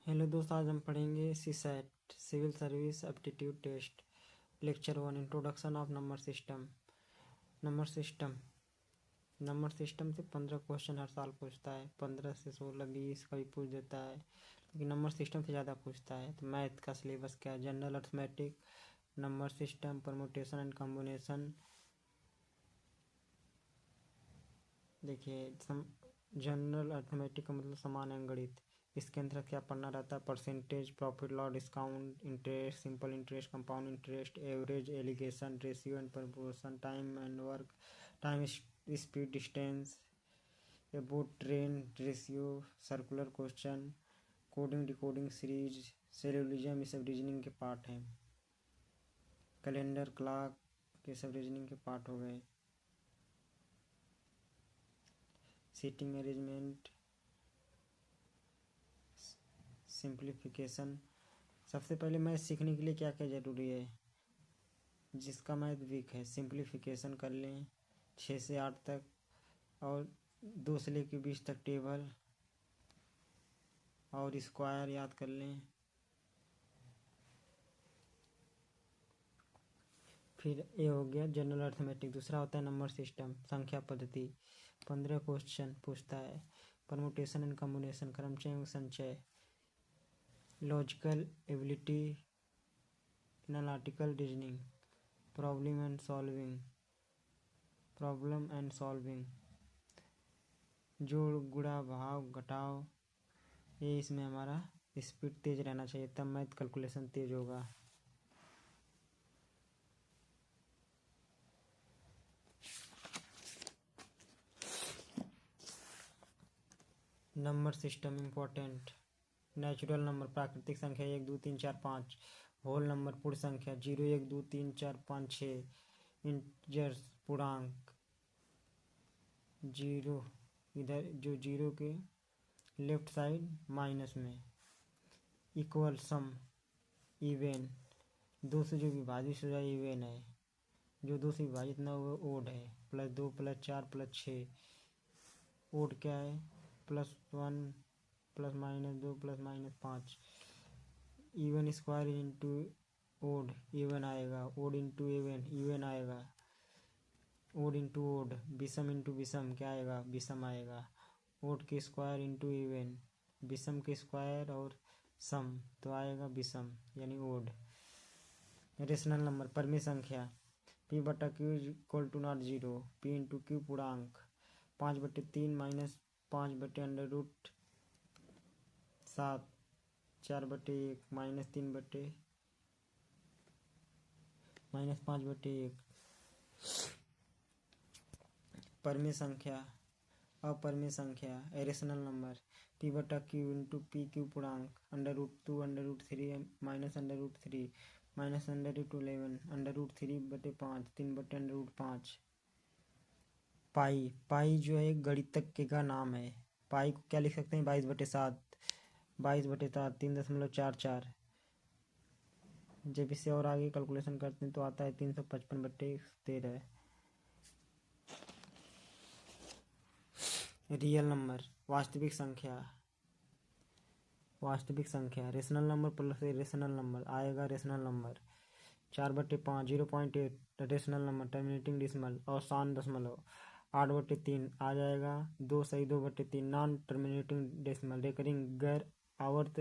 Hello दोस्त, आज हम पढ़ेंगे CSAT civil service aptitude test lecture 1 introduction of number system से 15 क्वेश्चन हर साल पूछता है। 15 से 16 20 कभी पूछ देता है, लेकिन नंबर सिस्टम से ज़्यादा पूछता है। तो मैथ का सिलेबस क्या है? General arithmetic, number system, permutation and combination. देखिए, जनरल अर्थमेटिक का मतलब समान अंगणित। इसके अंतर्गत क्या पढ़ना रहता है? Percentage, profit loss, discount, interest, simple interest, compound interest, average, alligation, ratio and proportion, time and work, time speed, distance, about train, ratio, circular question, coding, decoding, series, syllogism, ये सब रीजनिंग के पार्ट हैं। Calendar, clock, ये सब reasoning के part हो गए। Seating arrangement, simplification. सबसे पहले मैथ सीखने के लिए क्या क्या ज़रूरी है? जिसका मैथ वीक है सिंप्लीफिकेशन कर लें 6 से 8 तक, और 2 से लेकर 20 तक टेबल और स्क्वायर याद कर लें। फिर ये हो गया जनरल अर्थमेटिक। दूसरा होता है नंबर सिस्टम, संख्या पद्धति। 15 क्वेश्चन पूछता है। परमुटेशन एंड कॉम्बिनेशन, क्रमचय एवं संचय, logical ability, analytical reasoning, problem and solving, जोड़, गुणा, भाग, घटाव। ये इसमें हमारा स्पीड तेज रहना चाहिए, तब मैथ कैलकुलेशन तेज होगा। Number system important. Natural number, प्राकृतिक संख्या 1 2 3 4 5। होल नंबर, पूर्ण संख्या 0 1 2 3 4 5 6। इंटीजर्स, पूर्णांक। जीरो, इधर जो जीरो के लेफ्ट साइड माइनस में। इक्वल, सम, इवन। दो से जो विभाजित हो जाए इवन है, जो दो से विभाजित ना हुआ ओड है। +2 +4 +6। ओड क्या है? +1 +-2 +-5। Even square into odd even आएगा, ओड इंटू इवन इवन आएगा, ओड इंटू ओड। विषम इंटू विषम क्या आएगा? विषम आएगा। ओड के स्क्वायर इंटू इवन, विषम के स्क्वायर और सम तो आएगा विषम यानी ओड। रेशनल नंबर, परमी संख्या। p/q = 0। p इंटू क्यू पूर्णांक। 5/3 -5/√7। 4/1 -5/1। परमी संख्या, अपरमी संख्या, rational number. p/q into P Q पूर्णांक। √2 √3 -√3 -√11 √3/5 3/√5। पाई जो है गणितज्ञ का नाम है। पाई को क्या लिख सकते हैं? 22/7 22/7 3.44। जब इसे और आगे कैलकुलेशन करते हैं तो आता है 355/13। रियल नंबर, वास्तविक संख्या। Rational number plus rational number आएगा rational number. 4/5 0.8 rational number. Terminating decimal, अवसान दशमलव। 8/3 आ जाएगा 2 सही 2/3 नॉन टर्मिनेटिंग डेसिमल। रेकरिंग, गैर आवर्त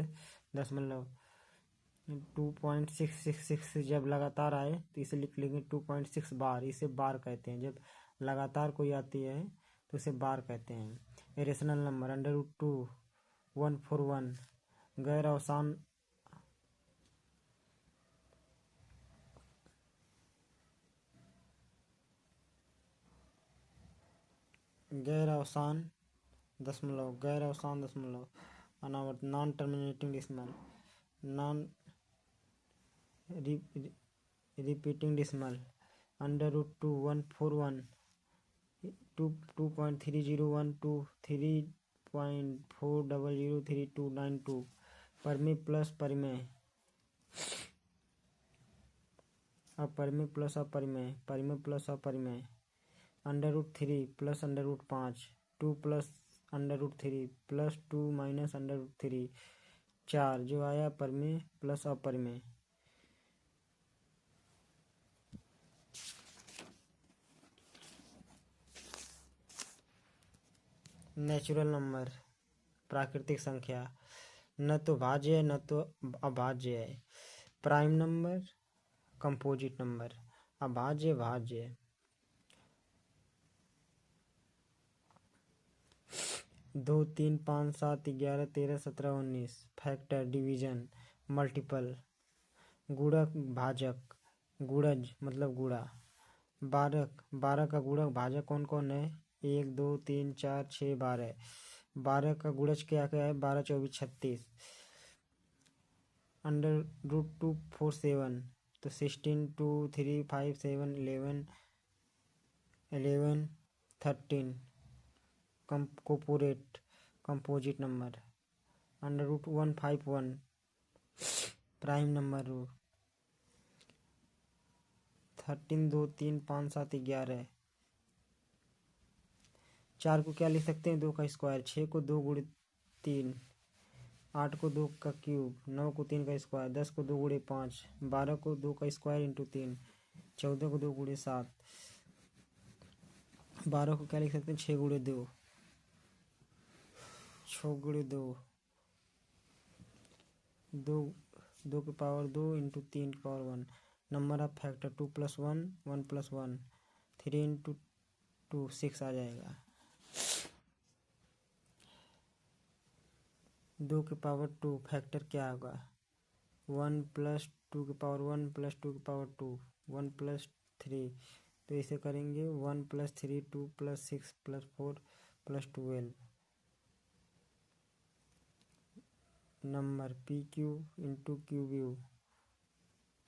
दशमलव। 2.666 जब लगातार आए तो इसे लिख लेंगे 2.6 बार। इसे बार कहते हैं। जब लगातार कोई आती है तो इसे बार कहते हैं। Rational number √2 141। गैर अवसान दशमलव अनावर्त। Non terminating decimal, non repeating decimal. √2 141 2.3012 3.400392। परमेय प्लस परिमेय, अपरिमेय प्लस अपरिमेय, परिमेय प्लस अपरिमेय। √3 + √5 2 + √3 +2 - √3 4 जो आया अपर में प्लस अपर में। नेचुरल नंबर प्राकृतिक संख्या, न तो भाज्य है न तो अभाज्य है। प्राइम नंबर कंपोजिट नंबर, अभाज्य भाज्य। 2 3 5 7 11 13 17 19 फैक्टर डिवीजन मल्टीपल। गुणक भाजक, गुणज मतलब गुणा। 12 का गुणक भाजक कौन कौन है? 1 2 3 4 6 12। 12 का गुणज क्या क्या है? 12 24 36। √2 4 7 तो 16 2 3 5 7 11 13 corporate composite number. √1 5 1 prime number root. 13 2 3 5 7 11। 4 को क्या लिख सकते हैं? 2 का स्क्वायर। 6 को 2 गुणे 3। 8 को 2 का क्यूब। 9 को 3 का स्क्वायर। 10 को 2 गुणे 5। 12 को 2 का स्क्वायर इंटू 3। 14 को 2 गुणे 7। 12 को क्या लिख सकते हैं? 6 गुणे 2। 6 गुणे 2 2 के पावर 2 इंटू 3 की power 1। Number of factor 2 + 1 1 + 1 3 into 2 6 आ जाएगा। 2 के पावर 2 फैक्टर क्या होगा? 1 + 2 के पावर 1 + 2 के पावर 2 1 + 3। तो इसे करेंगे 1 + 3 2 + 6 + 4 + 12। Number PQ into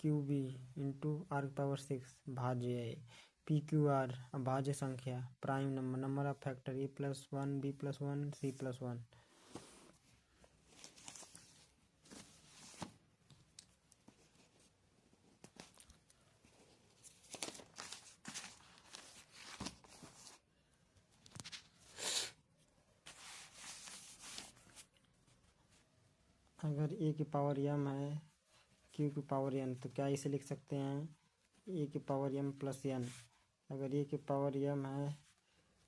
QB into r⁴ भाज्य है। PQR अभाज्य संख्या। Prime number, number of factor A + 1 B + 1 C + 1। अगर A की पावर m है Q की पावर n तो क्या इसे लिख सकते हैं? A की पावर m + n। अगर A की पावर m है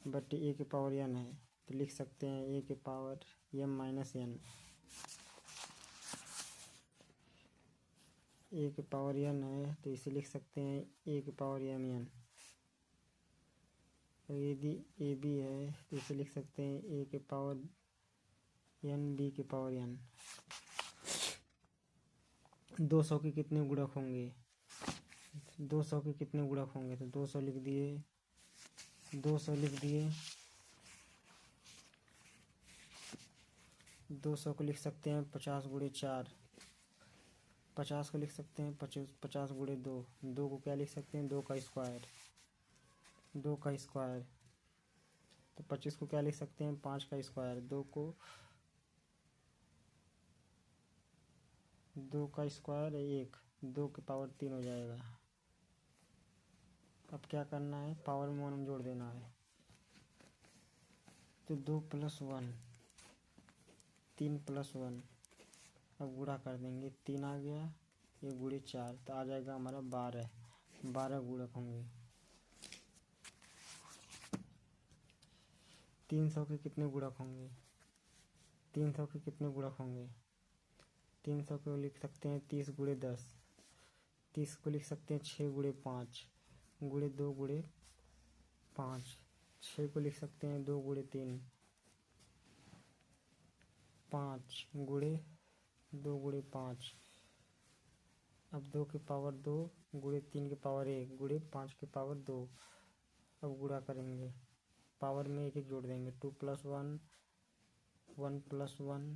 बट A की पावर n है तो लिख सकते हैं A की पावर m - n। A की पावर n है तो इसे लिख सकते हैं A की पावर mn। यदि AB है तो इसे लिख सकते हैं A की पावर n B की पावर n। 200 के कितने गुणक होंगे? 200 के कितने गुणक होंगे? तो 200 लिख दिए। 200 लिख दिए। 200 को लिख सकते हैं 50 × 4। 50 को लिख सकते हैं 50 × 2। 2 को क्या लिख सकते हैं? 2 का स्क्वायर। 2 का स्क्वायर। तो 25 को क्या लिख सकते हैं? 5 का स्क्वायर। 2 का स्क्वायर 1। 2 की पावर 3 हो जाएगा। अब क्या करना है? पावर में 1 जोड़ देना है। तो 2 + 1 3 + 1। अब गुणा कर देंगे। 3 आ गया, 1 × 4 तो आ जाएगा हमारा 12। 12 गुणक होंगे। 300 के कितने गुणक होंगे? 300 के कितने गुणक होंगे? 300 को लिख सकते हैं 30 × 10। 30 को लिख सकते हैं 6 × 5 × 2 × 5। 6 को लिख सकते हैं 2 × 3 5 × 2 × 5। अब 2 की पावर 2 × 3 की पावर 1 × 5 की पावर 2। अब गुणा करेंगे। पावर में 1 1 जोड़ देंगे। 2 + 1 1 + 1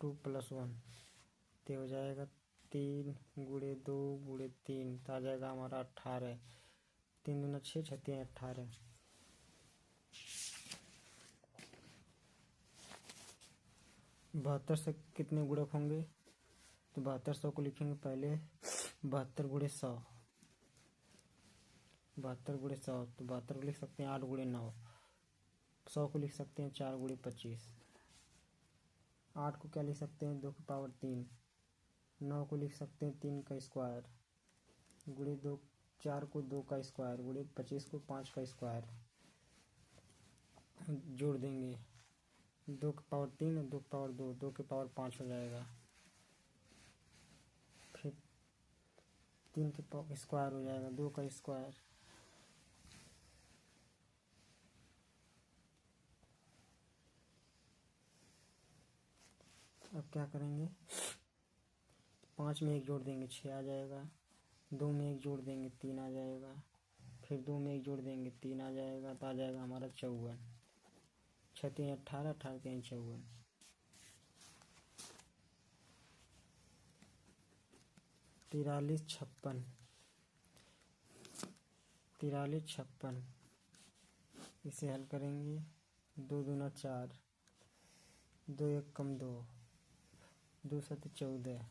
2 + 1 तो हो जाएगा 3 × 2 × 3 तो आ जाएगा हमारा 18। 3 दूना 6 6 3 18। 72 से कितने गुणक होंगे? तो 7200 को लिखेंगे पहले 72 × 100। 72 × 100 तो 72 को लिख सकते हैं 8 × 9। 100 को लिख सकते हैं 4 × 25। 8 को क्या लिख सकते हैं, 2 की पावर 3। 9 को लिख सकते हैं 3 का स्क्वायर, गुणे 2, 4 को 2 का स्क्वायर, गुणे 25 को 5 का स्क्वायर। जोड़ देंगे 2 की पावर 3 और 2 की पावर 2, 2 की पावर 5 हो जाएगा। फिर 3 की पावर स्क्वायर हो जाएगा, 2 का स्क्वायर। अब क्या करेंगे, 5 में 1 जोड़ देंगे 6 आ जाएगा, 2 में 1 जोड़ देंगे 3 आ जाएगा, फिर 2 में 1 जोड़ देंगे 3 आ जाएगा, तो आ जाएगा हमारा 54। 6 3 18, 18 3 54। 43 56, 43 56। इसे हल करेंगे, 2 दूना 4, 2 1 कम 2, 2 7 14,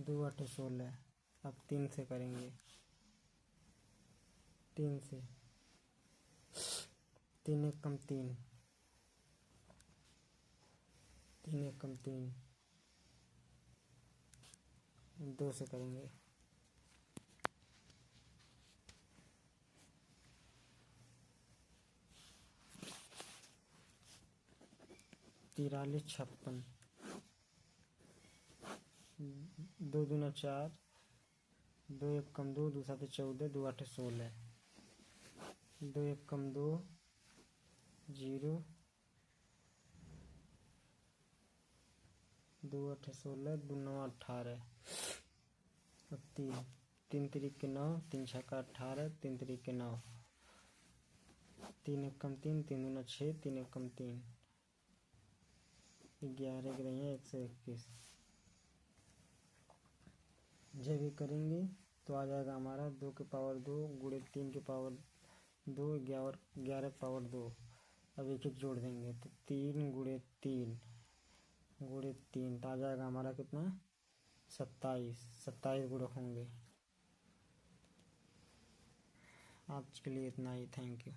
2 8 16। अब 3 से करेंगे, 3 से, 3 1 कम 3, 3 1 कम 3। 2 से करेंगे, 43 56, 2 दूना 4, 2 1 कम 2, 2 7 14, 2 8 16, 2 1 कम 2 0, 2 8 16, 2 9 18। अब 3, 3 3 के 9, 3 6 का 18, 3 3 के 9, 3 1 कम 3, 3 दूना 6, 3 1 कम 3, 11 के रही है 121। जब ये करेंगे तो आ जाएगा हमारा 2 के पावर 2 गुणे 3 के पावर 2, 11 के पावर 2। अब एक एक जोड़ देंगे तो 3 गुणे 3 गुणे 3, तो आ जाएगा हमारा कितना, 27। 27 गुणक होंगे। आज के लिए इतना ही, थैंक यू।